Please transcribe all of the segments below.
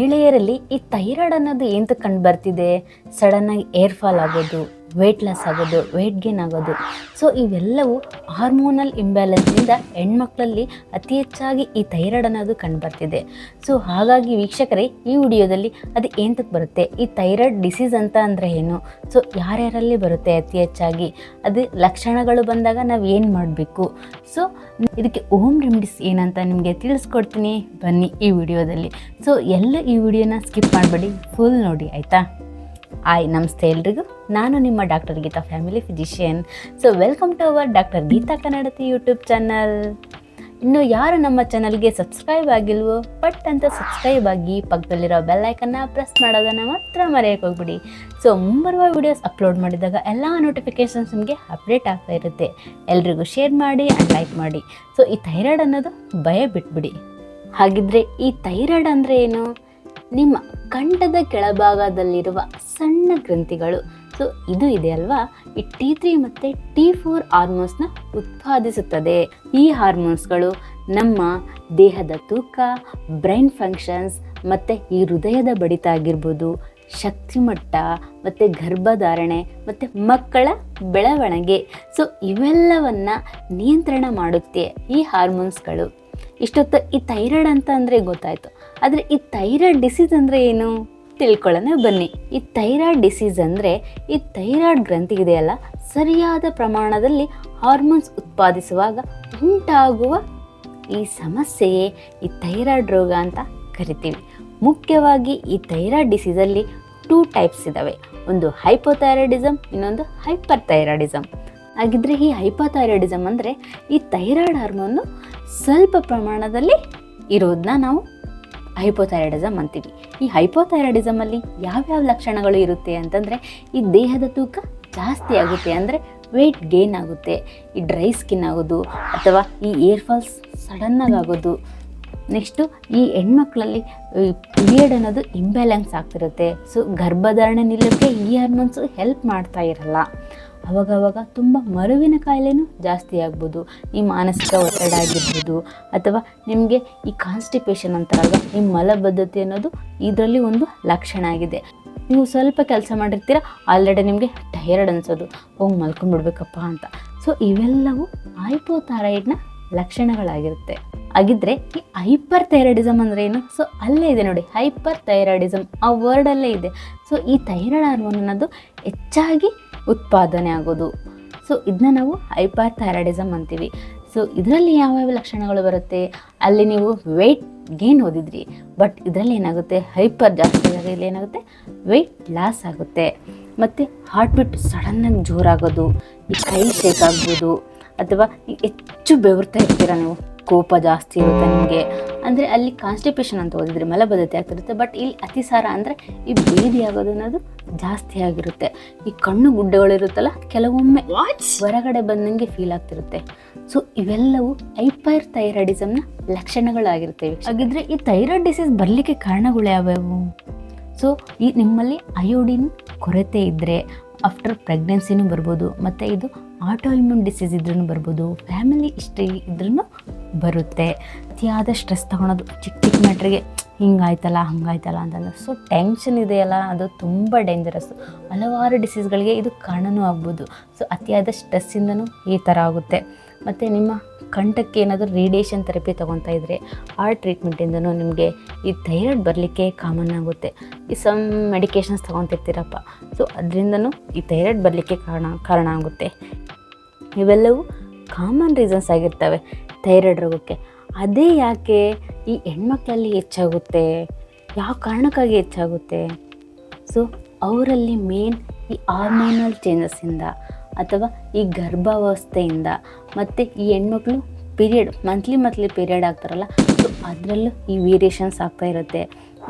ಮಹಿಳೆಯರಲ್ಲಿ ಈ ಥೈರಾಯ್ಡ್ ಅನ್ನೋದು ಏನಂತ ಕಂಡು ಬರ್ತಿದೆ? ಸಡನ್ನಾಗಿ ಏರ್ ಫಾಲ್ ಆಗೋದು, ವೆಯ್ಟ್ ಲಾಸ್ ಆಗೋದು, ವೆಯ್ಟ್ ಗೇನ್ ಆಗೋದು. ಸೊ ಇವೆಲ್ಲವೂ ಹಾರ್ಮೋನಲ್ ಇಂಬ್ಯಾಲೆನ್ಸಿಂದ ಹೆಣ್ಮಕ್ಳಲ್ಲಿ ಅತಿ ಹೆಚ್ಚಾಗಿ ಈ ಥೈರಾಯ್ಡ್ ಅನ್ನೋದು ಕಂಡು ಬರ್ತಿದೆ. ಸೊ ಹಾಗಾಗಿ ವೀಕ್ಷಕರೇ, ಈ ವಿಡಿಯೋದಲ್ಲಿ ಅದು ಏನಂತಕ್ಕೆ ಬರುತ್ತೆ, ಈ ಥೈರಾಯ್ಡ್ ಡಿಸೀಸ್ ಅಂತ ಅಂದರೆ ಏನು, ಸೊ ಯಾರ್ಯಾರಲ್ಲಿ ಬರುತ್ತೆ ಅತಿ ಹೆಚ್ಚಾಗಿ, ಅದು ಲಕ್ಷಣಗಳು ಬಂದಾಗ ನಾವು ಏನು ಮಾಡಬೇಕು, ಸೊ ಇದಕ್ಕೆ ಹೋಮ್ ರೆಮಿಡೀಸ್ ಏನಂತ ನಿಮಗೆ ತಿಳಿಸ್ಕೊಡ್ತೀನಿ ಬನ್ನಿ ಈ ವಿಡಿಯೋದಲ್ಲಿ. ಸೊ ಎಲ್ಲ ಈ ವಿಡಿಯೋನ ಸ್ಕಿಪ್ ಮಾಡಬೇಡಿ, ಫುಲ್ ನೋಡಿ ಆಯಿತಾ. ನಮಸ್ತೆ ಎಲ್ರಿಗೂ, ನಾನು ನಿಮ್ಮ doctor Geeta, family physician. So welcome to our doctor Geeta Kannadathi YouTube channel. ಇನ್ನು ಯಾರು ನಮ್ಮ ಚಾನಲ್ಗೆ ಸಬ್ಸ್ಕ್ರೈಬ್ ಆಗಿಲ್ವೋ ಪಟ್ ಅಂತ ಸಬ್ಸ್ಕ್ರೈಬ್ ಆಗಿ, ಪಕ್ಕದಲ್ಲಿರೋ ಬೆಲ್ಲೈಕನ್ನ ಪ್ರೆಸ್ ಮಾಡೋದನ್ನು ಮಾತ್ರ ಮರೆಯೋಕೆ ಹೋಗ್ಬಿಡಿ. ಸೊ ಮುಂಬರುವ ವಿಡಿಯೋಸ್ ಅಪ್ಲೋಡ್ ಮಾಡಿದಾಗ ಎಲ್ಲ ನೋಟಿಫಿಕೇಷನ್ಸ್ ನಿಮಗೆ ಅಪ್ಡೇಟ್ ಆಗ್ತಾ ಇರುತ್ತೆ. ಎಲ್ರಿಗೂ ಶೇರ್ ಮಾಡಿ ಆ್ಯಂಡ್ ಲೈಕ್ ಮಾಡಿ. ಸೊ ಈ ಥೈರಾಯ್ಡ್ ಅನ್ನೋದು ಭಯ ಬಿಟ್ಬಿಡಿ. ಹಾಗಿದ್ರೆ ಈ ಥೈರಾಯ್ಡ್ ಅಂದರೆ ಏನು? ನಿಮ್ಮ ಕಂಠದ ಕೆಳಭಾಗದಲ್ಲಿರುವ ಸಣ್ಣ ಗ್ರಂಥಿಗಳು, ಸೊ ಇದು ಇದೆ ಅಲ್ವಾ, ಈ T3 ಮತ್ತು T4 ಹಾರ್ಮೋನ್ಸ್ನ ಉತ್ಪಾದಿಸುತ್ತದೆ. ಈ ಹಾರ್ಮೋನ್ಸ್ಗಳು ನಮ್ಮ ದೇಹದ ತೂಕ, ಬ್ರೈನ್ ಫಂಕ್ಷನ್ಸ್ ಮತ್ತು ಈ ಹೃದಯದ ಬಡಿತ ಆಗಿರ್ಬೋದು, ಶಕ್ತಿಮಟ್ಟ ಮತ್ತು ಗರ್ಭಧಾರಣೆ ಮತ್ತು ಮಕ್ಕಳ ಬೆಳವಣಿಗೆ, ಸೊ ಇವೆಲ್ಲವನ್ನು ನಿಯಂತ್ರಣ ಮಾಡುತ್ತೆ ಈ ಹಾರ್ಮೋನ್ಸ್ಗಳು. ಇಷ್ಟೊತ್ತು ಈ ಥೈರಾಯ್ಡ್ ಅಂತ ಅಂದರೆ ಗೊತ್ತಾಯಿತು, ಆದರೆ ಈ ಥೈರಾಯ್ಡ್ ಡಿಸೀಸ್ ಅಂದರೆ ಏನು ತಿಳ್ಕೊಳ್ಳೋಣ ಬನ್ನಿ. ಈ ಥೈರಾಯ್ಡ್ ಡಿಸೀಸ್ ಅಂದರೆ ಈ ಥೈರಾಯ್ಡ್ ಗ್ರಂಥಿ ಇದೆಯಲ್ಲ, ಸರಿಯಾದ ಪ್ರಮಾಣದಲ್ಲಿ ಹಾರ್ಮೋನ್ಸ್ ಉತ್ಪಾದಿಸುವಾಗ ಉಂಟಾಗುವ ಈ ಸಮಸ್ಯೆಯೇ ಈ ಥೈರಾಯ್ಡ್ ರೋಗ ಅಂತ ಕರಿತೀವಿ. ಮುಖ್ಯವಾಗಿ ಈ ಥೈರಾಯ್ಡ್ ಡಿಸೀಸಲ್ಲಿ 2 ಟೈಪ್ಸ್ ಇದ್ದಾವೆ, ಒಂದು ಹೈಪೋಥೈರಾಯ್ಡಿಸಮ್, ಇನ್ನೊಂದು ಹೈಪರ್ ಥೈರಾಯ್ಡಿಸಮ್. ಹಾಗಿದ್ರೆ ಈ ಹೈಪೋಥೈರಾಯ್ಡಿಸಮ್ ಅಂದರೆ ಈ ಥೈರಾಯ್ಡ್ ಹಾರ್ಮೋನು ಸ್ವಲ್ಪ ಪ್ರಮಾಣದಲ್ಲಿ ಇರೋದನ್ನ ನಾವು ಹೈಪೋಥೈರಾಯ್ಡಿಸಮ್ ಅಂತೀವಿ. ಈ ಹೈಪೋಥೈರಾಯ್ಡಿಸಮಲ್ಲಿ ಯಾವ್ಯಾವ ಲಕ್ಷಣಗಳು ಇರುತ್ತೆ ಅಂತಂದರೆ, ಈ ದೇಹದ ತೂಕ ಜಾಸ್ತಿ ಆಗುತ್ತೆ, ಅಂದರೆ ವೆಯ್ಟ್ ಗೇನ್ ಆಗುತ್ತೆ, ಈ ಡ್ರೈ ಸ್ಕಿನ್ ಆಗೋದು ಅಥವಾ ಈ ಏರ್ ಫಾಲ್ಸ್ ಸಡನ್ನಾಗಿ ಆಗೋದು. ನೆಕ್ಸ್ಟು ಈ ಹೆಣ್ಮಕ್ಳಲ್ಲಿ ಪೀರಿಯಡ್ ಅನ್ನೋದು ಇಂಬ್ಯಾಲೆನ್ಸ್ ಆಗ್ತಿರುತ್ತೆ. ಸೊ ಗರ್ಭಧಾರಣೆ ನಿಲ್ಲೋಕ್ಕೆ ಈ ಹಾರ್ಮೋನ್ಸು ಹೆಲ್ಪ್ ಮಾಡ್ತಾ ಇರಲ್ಲ. ಅವಾಗವಾಗ ತುಂಬ ಮರುವಿನ ಕಾಯಿಲೆನೂ ಜಾಸ್ತಿ ಆಗ್ಬೋದು, ಈ ಮಾನಸಿಕ ಒತ್ತಡ ಆಗಿರ್ಬೋದು, ಅಥವಾ ನಿಮಗೆ ಈ ಕಾನ್ಸ್ಟಿಪೇಷನ್ ಅಂತಾರಲ್ವ, ಈ ಮಲಬದ್ಧತೆ ಅನ್ನೋದು ಇದರಲ್ಲಿ ಒಂದು ಲಕ್ಷಣ ಆಗಿದೆ. ನೀವು ಸ್ವಲ್ಪ ಕೆಲಸ ಮಾಡಿರ್ತೀರ, ಆಲ್ರೆಡಿ ನಿಮಗೆ ಟಯರ್ಡ್ ಅನಿಸೋದು, ಹೋಗಿ ಮಲ್ಕೊಂಡ್ಬಿಡ್ಬೇಕಪ್ಪ ಅಂತ. ಸೊ ಇವೆಲ್ಲವೂ ಹೈಪೋಥೈರಾಯ್ಡ್ನ ಲಕ್ಷಣಗಳಾಗಿರುತ್ತೆ. ಹಾಗಿದ್ರೆ ಈ ಹೈಪರ್ ಥೈರಾಯ್ಡಿಸಮ್ ಅಂದರೆ ಏನು? ಸೊ ಅಲ್ಲೇ ಇದೆ ನೋಡಿ, ಹೈಪರ್ ಥೈರಾಯ್ಡಿಸಮ್ ಆ ವರ್ಡಲ್ಲೇ ಇದೆ. ಸೊ ಈ ಥೈರಾಯ್ಡ್ ಹಾರ್ಮೋನ್ ಅನ್ನೋದು ಹೆಚ್ಚಾಗಿ ಉತ್ಪಾದನೆ ಆಗೋದು, ಸೊ ಇದನ್ನ ನಾವು ಹೈಪರ್ ಥೈರಾಯ್ಡಿಸಮ್ ಅಂತೀವಿ. ಸೊ ಇದರಲ್ಲಿ ಯಾವ್ಯಾವ ಲಕ್ಷಣಗಳು ಬರುತ್ತೆ? ಅಲ್ಲಿ ನೀವು ವೆಯ್ಟ್ ಗೇನ್ ಓದಿದ್ರಿ, ಬಟ್ ಇದರಲ್ಲಿ ಏನಾಗುತ್ತೆ, ಹೈಪರ್ ಜಾಸ್ತಿ ಆದಾಗ ಇಲ್ಲಿ ಏನಾಗುತ್ತೆ, ವೆಯ್ಟ್ ಲಾಸ್ ಆಗುತ್ತೆ. ಮತ್ತು ಹಾರ್ಟ್ ಬೀಟ್ ಸಡನ್ನಾಗಿ ಜೋರಾಗೋದು, ಈ ಕೈ ಶೇಕ್ ಆಗ್ಬೋದು, ಅಥವಾ ಹೆಚ್ಚು ಬೆವರ್ತಾ ಇರ್ತೀರ ನೀವು, ಕೋಪ ಜಾಸ್ತಿ ಇರುತ್ತೆ ನಿಮಗೆ, ಅಂದರೆ ಅಲ್ಲಿ ಕಾನ್ಸ್ಟಿಪೇಷನ್ ಅಂತ ಓದಿದ್ರೆ ಮಲಬದ್ಧತೆ ಆಗ್ತಿರುತ್ತೆ, ಬಟ್ ಇಲ್ಲಿ ಅತಿಸಾರ ಅಂದರೆ ಈ ಬೇದಿ ಆಗೋದು ಅನ್ನೋದು ಜಾಸ್ತಿ ಆಗಿರುತ್ತೆ. ಈ ಕಣ್ಣು ಗುಡ್ಡಗಳಿರುತ್ತಲ್ಲ, ಕೆಲವೊಮ್ಮೆ ಹೊರಗಡೆ ಬಂದಂಗೆ ಫೀಲ್ ಆಗ್ತಿರುತ್ತೆ. ಸೊ ಇವೆಲ್ಲವೂ ಹೈಪರ್ ಥೈರಾಯ್ಡಿಸಮ್ನ ಲಕ್ಷಣಗಳಾಗಿರ್ತವೆ. ಹಾಗಿದ್ರೆ ಈ ಥೈರಾಯ್ಡ್ ಡಿಸೀಸ್ ಬರಲಿಕ್ಕೆ ಕಾರಣಗಳು ಯಾವ್ಯಾವು? ಸೊ ಈ ನಿಮ್ಮಲ್ಲಿ ಅಯೋಡಿನ್ ಕೊರತೆ ಇದ್ದರೆ ಆಫ್ಟರ್ ಪ್ರೆಗ್ನೆನ್ಸಿನೂ ಬರ್ಬೋದು, ಮತ್ತು ಇದು ಆಟೋ ಇಮ್ಯೂನ್ ಡಿಸೀಸ್ ಇದ್ರೂ ಬರ್ಬೋದು, ಫ್ಯಾಮಿಲಿ ಹಿಸ್ಟ್ರಿ ಇದ್ರೂ ಬರುತ್ತೆ. ಅತಿಯಾದ ಸ್ಟ್ರೆಸ್ ತೊಗೊಳೋದು, ಚಿಕ್ಕ ಚಿಕ್ಕ ಮ್ಯಾಟ್ರಿಗೆ ಹಿಂಗಾಯ್ತಲ್ಲ ಹಂಗಾಯ್ತಲ್ಲ ಅಂತಂದ್ರೆ, ಸೊ ಟೆನ್ಷನ್ ಇದೆಯಲ್ಲ ಅದು ತುಂಬ ಡೇಂಜರಸ್ಸು. ಹಲವಾರು ಡಿಸೀಸ್ಗಳಿಗೆ ಇದು ಕಾರಣವೂ ಆಗ್ಬೋದು. ಸೊ ಅತಿಯಾದ ಸ್ಟ್ರೆಸ್ಸಿಂದನೂ ಈ ಥರ ಆಗುತ್ತೆ. ಮತ್ತು ನಿಮ್ಮ ಕಂಠಕ್ಕೆ ಏನಾದರೂ ರೇಡಿಯೇಷನ್ ಥೆರಪಿ ತೊಗೊತಾ ಇದ್ದರೆ ಆ ಟ್ರೀಟ್ಮೆಂಟಿಂದನೂ ನಿಮಗೆ ಈ ಥೈರಾಯ್ಡ್ ಬರಲಿಕ್ಕೆ ಕಾಮನ್ ಆಗುತ್ತೆ. ಈ ಸಮ್ ಮೆಡಿಕೇಷನ್ಸ್ ತೊಗೊತಿರ್ತೀರಪ್ಪ, ಸೊ ಅದರಿಂದನೂ ಈ ಥೈರಾಯ್ಡ್ ಬರಲಿಕ್ಕೆ ಕಾರಣ ಆಗುತ್ತೆ. ಇವೆಲ್ಲವೂ ಕಾಮನ್ ರೀಸನ್ಸ್ ಆಗಿರ್ತವೆ ಥೈರಾಯ್ಡ್ ರೋಗಕ್ಕೆ. ಅದೇ ಯಾಕೆ ಈ ಹೆಣ್ಮಕ್ಳಲ್ಲಿ ಹೆಚ್ಚಾಗುತ್ತೆ, ಯಾವ ಕಾರಣಕ್ಕಾಗಿ ಹೆಚ್ಚಾಗುತ್ತೆ? ಸೊ ಅವರಲ್ಲಿ ಮೇನ್ ಈ ಹಾರ್ಮೋನಲ್ ಚೇಂಜಸ್ಸಿಂದ, ಅಥವಾ ಈ ಗರ್ಭಾವಸ್ಥೆಯಿಂದ, ಮತ್ತು ಈ ಹೆಣ್ಮಕ್ಳು ಪೀರಿಯಡ್ ಮಂತ್ಲಿ ಪೀರಿಯಡ್ ಆಗ್ತಾರಲ್ಲ, ಸೊ ಅದರಲ್ಲೂ ಈ ವೇರಿಯೇಷನ್ಸ್ ಆಗ್ತಾ ಇರುತ್ತೆ.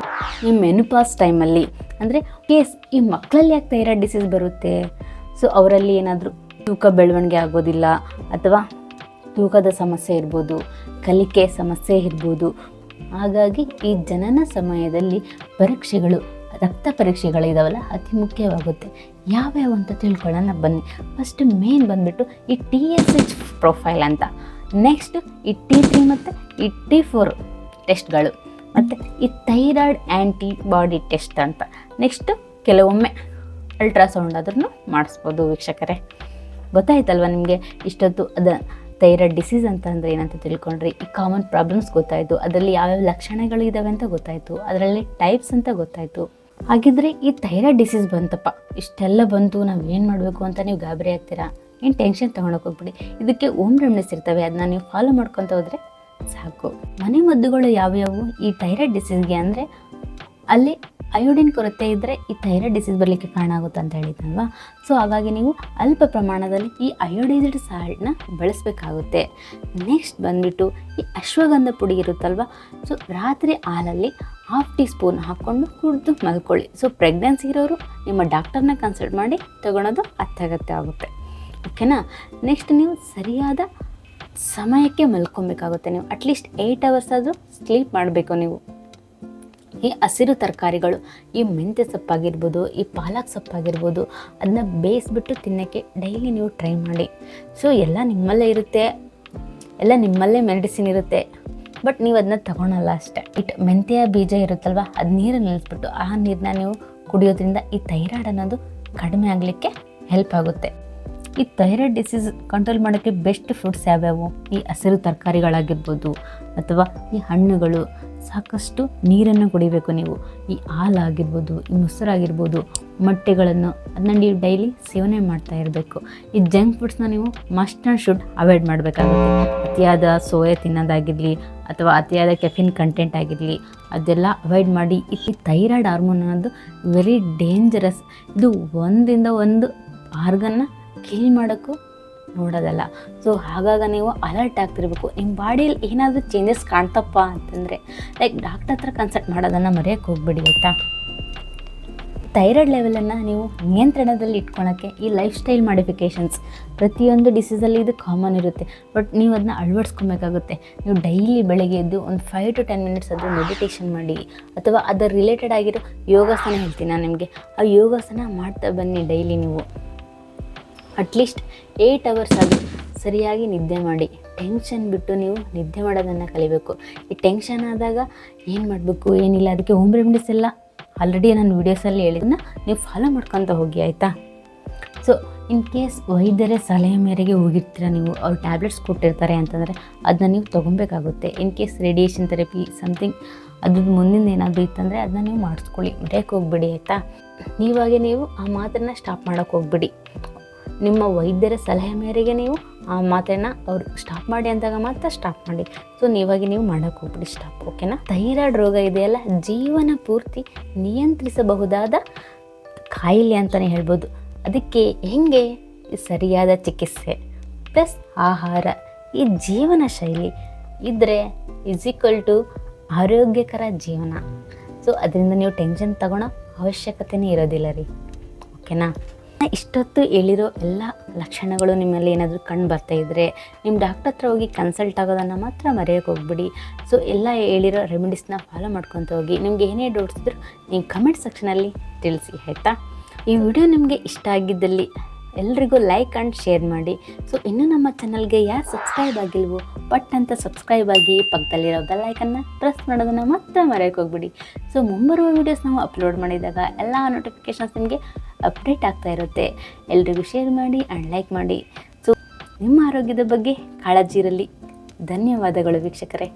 ಈ ಮೆನುಪಾಸ್ ಟೈಮಲ್ಲಿ ಅಂದರೆ ಈ ಮಕ್ಕಳಲ್ಲಿ ಯಾಕೆ ಥೈರಾಯ್ಡ್ ಡಿಸೀಸ್ ಬರುತ್ತೆ? ಸೊ ಅವರಲ್ಲಿ ಏನಾದರೂ ತೂಕ ಬೆಳವಣಿಗೆ ಆಗೋದಿಲ್ಲ, ಅಥವಾ ತೂಕದ ಸಮಸ್ಯೆ ಇರ್ಬೋದು, ಕಲಿಕೆ ಸಮಸ್ಯೆ ಇರ್ಬೋದು. ಹಾಗಾಗಿ ಈ ಜನನ ಸಮಯದಲ್ಲಿ ಪರೀಕ್ಷೆಗಳು, ರಕ್ತ ಪರೀಕ್ಷೆಗಳಿದಾವಲ್ಲ ಅತಿ ಮುಖ್ಯವಾಗುತ್ತೆ. ಯಾವ್ಯಾವ ಅಂತ ತಿಳ್ಕೊಳ್ಳೋಣ ಬನ್ನಿ. ಫಸ್ಟ್ ಮೇನ್ ಬಂದುಬಿಟ್ಟು ಈ TSH ಪ್ರೊಫೈಲ್ ಅಂತ, ನೆಕ್ಸ್ಟ್ ಈ T3 ಮತ್ತು ಈ T4 ಟೆಸ್ಟ್ಗಳು, ಮತ್ತು ಈ ಥೈರಾಯ್ಡ್ ಆ್ಯಂಟಿಬಾಡಿ ಟೆಸ್ಟ್ ಅಂತ. ನೆಕ್ಸ್ಟು ಕೆಲವೊಮ್ಮೆ ಅಲ್ಟ್ರಾಸೌಂಡ್ ಆದ್ರೂ ಮಾಡಿಸ್ಬೋದು ವೀಕ್ಷಕರೇ. ಗೊತ್ತಾಯ್ತಲ್ವ ನಿಮಗೆ ಇಷ್ಟೊತ್ತು ಥೈರಾಯ್ಡ್ ಡಿಸೀಸ್ ಅಂತ ಅಂದರೆ ಏನಂತ ತಿಳ್ಕೊಂಡ್ರಿ, ಈ ಕಾಮನ್ ಪ್ರಾಬ್ಲಮ್ಸ್ ಗೊತ್ತಾಯಿತು, ಅದರಲ್ಲಿ ಯಾವ್ಯಾವ ಲಕ್ಷಣಗಳು ಇದ್ದಾವೆ ಅಂತ ಗೊತ್ತಾಯಿತು, ಅದರಲ್ಲಿ ಟೈಪ್ಸ್ ಅಂತ ಗೊತ್ತಾಯಿತು. ಹಾಗಿದ್ರೆ ಈ ಥೈರಾಯ್ಡ್ ಡಿಸೀಸ್ ಬಂತಪ್ಪ, ಇಷ್ಟೆಲ್ಲ ಬಂತು, ನಾವು ಏನು ಮಾಡಬೇಕು ಅಂತ ನೀವು ಗಾಬರಿ ಆಗ್ತೀರಾ. ಏನು ಟೆನ್ಷನ್ ತೊಗೊಳಕ್ಕೆ ಹೋಗ್ಬಿಡಿ. ಇದಕ್ಕೆ ಓಮ್ ರೆಮಿಡೀಸ್ ಇರ್ತವೆ, ಅದನ್ನ ನೀವು ಫಾಲೋ ಮಾಡ್ಕೊತ ಹೋದರೆ ಸಾಕು. ಮನೆ ಮದ್ದುಗಳು ಯಾವ್ಯಾವು ಈ ಥೈರಾಯ್ಡ್ ಡಿಸೀಸ್ಗೆ ಅಂದರೆ, ಅಲ್ಲಿ ಅಯೋಡಿನ್ ಕೊರತೆ ಇದ್ದರೆ ಈ ಥೈರಾಯ್ಡ್ ಡಿಸೀಸ್ ಬರಲಿಕ್ಕೆ ಕಾರಣ ಆಗುತ್ತೆ ಅಂತ ಹೇಳಿದ್ದಲ್ವಾ. ಸೊ ಹಾಗಾಗಿ ನೀವು ಅಲ್ಪ ಪ್ರಮಾಣದಲ್ಲಿ ಈ ಅಯೋಡೈಸ್ಡ್ ಸಾಲ್ಟ್ನ ಬಳಸಬೇಕಾಗುತ್ತೆ. ನೆಕ್ಸ್ಟ್ ಬಂದುಬಿಟ್ಟು ಈ ಅಶ್ವಗಂಧ ಪುಡಿ ಇರುತ್ತಲ್ವ, ಸೊ ರಾತ್ರಿ ಹಾಲಲ್ಲಿ 1/2 ಟೀ ಸ್ಪೂನ್ ಹಾಕ್ಕೊಂಡು ಕುಡಿದು ಮಲ್ಕೊಳ್ಳಿ. ಸೊ ಪ್ರೆಗ್ನೆನ್ಸಿ ಇರೋರು ನಿಮ್ಮ ಡಾಕ್ಟರ್ನ ಕನ್ಸಲ್ಟ್ ಮಾಡಿ ತೊಗೊಳೋದು ಅತ್ಯಗತ್ಯ ಆಗುತ್ತೆ. ಓಕೆನಾ. ನೆಕ್ಸ್ಟ್ ನೀವು ಸರಿಯಾದ ಸಮಯಕ್ಕೆ ಮಲ್ಕೊಬೇಕಾಗುತ್ತೆ. ನೀವು ಅಟ್ಲೀಸ್ಟ್ 8 ಅವರ್ಸ್ ಆದರೂ ಸ್ಲೀಪ್ ಮಾಡಬೇಕು ನೀವು. ಈ ಹಸಿರು ತರಕಾರಿಗಳು, ಈ ಮೆಂತ್ಯ ಸೊಪ್ಪಾಗಿರ್ಬೋದು, ಈ ಪಾಲಕ್ ಸೊಪ್ಪಾಗಿರ್ಬೋದು, ಅದನ್ನ ಬೇಯಿಸ್ಬಿಟ್ಟು ತಿನ್ನೋಕ್ಕೆ ಡೈಲಿ ನೀವು ಟ್ರೈ ಮಾಡಿ. ಸೊ ಎಲ್ಲ ನಿಮ್ಮಲ್ಲೇ ಇರುತ್ತೆ, ಎಲ್ಲ ನಿಮ್ಮಲ್ಲೇ ಮೆಡಿಸಿನ್ ಇರುತ್ತೆ, ಬಟ್ ನೀವು ಅದನ್ನ ತಗೊಳಲ್ಲ ಅಷ್ಟೇ. ಮೆಂತ್ಯ ಬೀಜ ಇರುತ್ತಲ್ವ, ಅದು ನೀರನ್ನು ನಿಲ್ಲಿಸ್ಬಿಟ್ಟು ಆ ನೀರನ್ನ ನೀವು ಕುಡಿಯೋದ್ರಿಂದ ಈ ಥೈರಾಯ್ಡ್ ಅನ್ನೋದು ಕಡಿಮೆ ಆಗಲಿಕ್ಕೆ ಹೆಲ್ಪ್ ಆಗುತ್ತೆ. ಈ ಥೈರಾಯ್ಡ್ ಡಿಸೀಸ್ ಕಂಟ್ರೋಲ್ ಮಾಡೋಕ್ಕೆ ಬೆಸ್ಟ್ ಫುಡ್ಸ್ ಯಾವ್ಯಾವು? ಈ ಹಸಿರು ತರಕಾರಿಗಳಾಗಿರ್ಬೋದು, ಅಥವಾ ಈ ಹಣ್ಣುಗಳು, ಸಾಕಷ್ಟು ನೀರನ್ನು ಕುಡಿಬೇಕು ನೀವು. ಈ ಹಾಲಾಗಿರ್ಬೋದು, ಈ ಮೊಸರಾಗಿರ್ಬೋದು, ಮೊಟ್ಟೆಗಳನ್ನು ಅದನ್ನ ನೀವು ಡೈಲಿ ಸೇವನೆ ಮಾಡ್ತಾ ಇರಬೇಕು. ಈ ಜಂಕ್ ಫುಡ್ಸ್ನ ನೀವು ಮಸ್ಟ್ ಆ್ಯಂಡ್ ಶುಡ್ ಅವಾಯ್ಡ್ ಮಾಡಬೇಕಾಗುತ್ತೆ. ಅತಿಯಾದ ಸೋಯಾ ತಿನ್ನೋದಾಗಿರಲಿ ಅಥವಾ ಅತಿಯಾದ ಕೆಫಿನ್ ಕಂಟೆಂಟ್ ಆಗಿರಲಿ, ಅದೆಲ್ಲ ಅವಾಯ್ಡ್ ಮಾಡಿ. ಈ ಥೈರಾಯ್ಡ್ ಹಾರ್ಮೋನ್ ಅನ್ನೋದು ವೆರಿ ಡೇಂಜರಸ್. ಇದು ಒಂದಿಂದ ಒಂದು ಆರ್ಗನ್ನ ಕಿಲ್ ಮಾಡೋಕ್ಕೂ ನೋಡೋದಲ್ಲ. ಸೊ ಹಾಗಾಗ ನೀವು ಅಲರ್ಟ್ ಆಗ್ತಿರ್ಬೇಕು. ನಿಮ್ಮ ಬಾಡಿಯಲ್ಲಿ ಏನಾದರೂ ಚೇಂಜಸ್ ಕಾಣ್ತಪ್ಪ ಅಂತಂದರೆ ಲೈಕ್ ಡಾಕ್ಟರ್ ಹತ್ರ ಕನ್ಸಲ್ಟ್ ಮಾಡೋದನ್ನು ಮರೆಯೋಕ್ಕೆ ಹೋಗ್ಬೇಡಿ ಆಯಿತಾ. ಥೈರಾಯ್ಡ್ ಲೆವೆಲನ್ನು ನೀವು ನಿಯಂತ್ರಣದಲ್ಲಿ ಇಟ್ಕೊಳ್ಳೋಕ್ಕೆ ಈ ಲೈಫ್ ಸ್ಟೈಲ್ ಮಾಡಿಫಿಕೇಷನ್ಸ್, ಪ್ರತಿಯೊಂದು ಡಿಸೀಸಲ್ಲಿ ಇದು ಕಾಮನ್ ಇರುತ್ತೆ, ಬಟ್ ನೀವು ಅದನ್ನ ಅಳವಡಿಸ್ಕೊಬೇಕಾಗುತ್ತೆ. ನೀವು ಡೈಲಿ ಬೆಳಗ್ಗೆ ಎದ್ದು ಒಂದು 5 to 10 ಮಿನಿಟ್ಸ್ ಆದರೂ ಮೆಡಿಟೇಷನ್ ಮಾಡಿ, ಅಥವಾ ಅದರ ರಿಲೇಟೆಡ್ ಆಗಿರೋ ಯೋಗಾಸನ ಹೇಳ್ತೀನಿ ನಾನು ನಿಮಗೆ. ಆ ಯೋಗಾಸನ ಮಾಡ್ತಾ ಬನ್ನಿ ಡೈಲಿ. ನೀವು ಅಟ್ಲೀಸ್ಟ್ 8 ಅವರ್ಸ್ ಆದರೂ ಸರಿಯಾಗಿ ನಿದ್ದೆ ಮಾಡಿ. ಟೆನ್ಷನ್ ಬಿಟ್ಟು ನೀವು ನಿದ್ದೆ ಮಾಡೋದನ್ನು ಕಲಿಬೇಕು. ಈ ಟೆನ್ಷನ್ ಆದಾಗ ಏನು ಮಾಡಬೇಕು ಏನಿಲ್ಲ, ಅದಕ್ಕೆ ಹೋಮ್ ರೆಮಿಡೀಸ್ ಎಲ್ಲ ಆಲ್ರೆಡಿ ನಾನು ವೀಡಿಯೋಸಲ್ಲಿ ಹೇಳಿದ್ದನ್ನ ನೀವು ಫಾಲೋ ಮಾಡ್ಕೊತ ಹೋಗಿ ಆಯಿತಾ. ಸೊ ಇನ್ ಕೇಸ್ ವೈದ್ಯರೇ ಸಲಹೆ ಮೇರೆಗೆ ಹೋಗಿರ್ತೀರ ನೀವು, ಅವ್ರು ಟ್ಯಾಬ್ಲೆಟ್ಸ್ ಕೊಟ್ಟಿರ್ತಾರೆ ಅಂತಂದರೆ ಅದನ್ನ ನೀವು ತೊಗೊಬೇಕಾಗುತ್ತೆ. In case radiation therapy something ಅದ್ರದ್ದು ಮುಂದಿನ ಏನಾದರೂ ಇತ್ತಂದರೆ ಅದನ್ನ ನೀವು ಮಾಡಿಸ್ಕೊಳ್ಳಿ, ಮರೆಯೋಕ್ಕೆ ಹೋಗ್ಬಿಡಿ ಆಯಿತಾ. ನೀವಾಗೆ ನೀವು ಆ ಮಾತನ್ನು ಸ್ಟಾಪ್ ಮಾಡೋಕ್ಕೆ ಹೋಗ್ಬಿಡಿ. ನಿಮ್ಮ ವೈದ್ಯರ ಸಲಹೆ ಮೇರೆಗೆ ನೀವು ಆ ಮಾತನ್ನು ಅವ್ರು ಸ್ಟಾಪ್ ಮಾಡಿ ಅಂದಾಗ ಮಾತ್ರ ಸ್ಟಾಪ್ ಮಾಡಿ. ಸೊ ನೀವಾಗಿ ನೀವು ಮಾಡೋಕ್ಕೆ ಹೋಗ್ಬಿಡಿ ಸ್ಟಾಪ್. ಓಕೆನಾ. ಥೈರಾಯ್ಡ್ ರೋಗ ಇದೆಯಲ್ಲ, ಜೀವನ ಪೂರ್ತಿ ನಿಯಂತ್ರಿಸಬಹುದಾದ ಕಾಯಿಲೆ ಅಂತಲೇ ಹೇಳ್ಬೋದು. ಅದಕ್ಕೆ ಹೆಂಗೆ? ಸರಿಯಾದ ಚಿಕಿತ್ಸೆ ಪ್ಲಸ್ ಆಹಾರ, ಈ ಜೀವನ ಶೈಲಿ ಇದ್ದರೆ = ಆರೋಗ್ಯಕರ ಜೀವನ. ಸೊ ಅದರಿಂದ ನೀವು ಟೆನ್ಷನ್ ತಗೊಳ್ಳೋ ಅವಶ್ಯಕತೆನೇ ಇರೋದಿಲ್ಲ ರೀ. ಓಕೆನಾ. ಇಷ್ಟೊತ್ತು ಹೇಳಿರೋ ಎಲ್ಲ ಲಕ್ಷಣಗಳು ನಿಮ್ಮಲ್ಲಿ ಏನಾದರೂ ಕಂಡು ಬರ್ತಾ ಇದ್ದರೆ ನಿಮ್ಮ ಡಾಕ್ಟರ್ ಹತ್ರ ಹೋಗಿ ಕನ್ಸಲ್ಟ್ ಆಗೋದನ್ನು ಮಾತ್ರ ಮರೆಯೋಕ್ಕೆ ಹೋಗ್ಬಿಡಿ. ಸೊ ಎಲ್ಲ ಹೇಳಿರೋ ರೆಮಿಡೀಸ್ನ ಫಾಲೋ ಮಾಡ್ಕೊತ ಹೋಗಿ. ನಿಮ್ಗೆ ಏನೇ ಡೌಟ್ಸ್ ಇದ್ದರೂ ನೀವು ಕಮೆಂಟ್ ಸೆಕ್ಷನಲ್ಲಿ ತಿಳಿಸಿ ಆಯಿತಾ. ಈ ವಿಡಿಯೋ ನಿಮಗೆ ಇಷ್ಟ ಆಗಿದ್ದಲ್ಲಿ ಎಲ್ರಿಗೂ ಲೈಕ್ ಆ್ಯಂಡ್ ಶೇರ್ ಮಾಡಿ. ಸೊ ಇನ್ನೂ ನಮ್ಮ ಚಾನಲ್ಗೆ ಯಾರು ಸಬ್ಸ್ಕ್ರೈಬ್ ಆಗಿಲ್ವೋ ಪಟ್ ಅಂತ ಸಬ್ಸ್ಕ್ರೈಬ್ ಆಗಿ, ಪಕ್ಕದಲ್ಲಿರೋ ಬೆಲ್ ಐಕನ್ನ ಪ್ರೆಸ್ ಮಾಡೋದನ್ನು ಮಾತ್ರ ಮರೆಯೋಕ್ಕೆ ಹೋಗ್ಬಿಡಿ. ಸೊ ಮುಂಬರುವ ವೀಡಿಯೋಸ್ ನಾವು ಅಪ್ಲೋಡ್ ಮಾಡಿದಾಗ ಎಲ್ಲ ನೋಟಿಫಿಕೇಷನ್ಸ್ ನಿಮಗೆ ಅಪ್ಡೇಟ್ ಆಗ್ತಾ ಇರುತ್ತೆ. ಎಲ್ರಿಗೂ ಶೇರ್ ಮಾಡಿ ಆ್ಯಂಡ್ ಲೈಕ್ ಮಾಡಿ. ಸೊ ನಿಮ್ಮ ಆರೋಗ್ಯದ ಬಗ್ಗೆ ಕಾಳಜಿ ಇರಲಿ. ಧನ್ಯವಾದಗಳು ವೀಕ್ಷಕರೇ.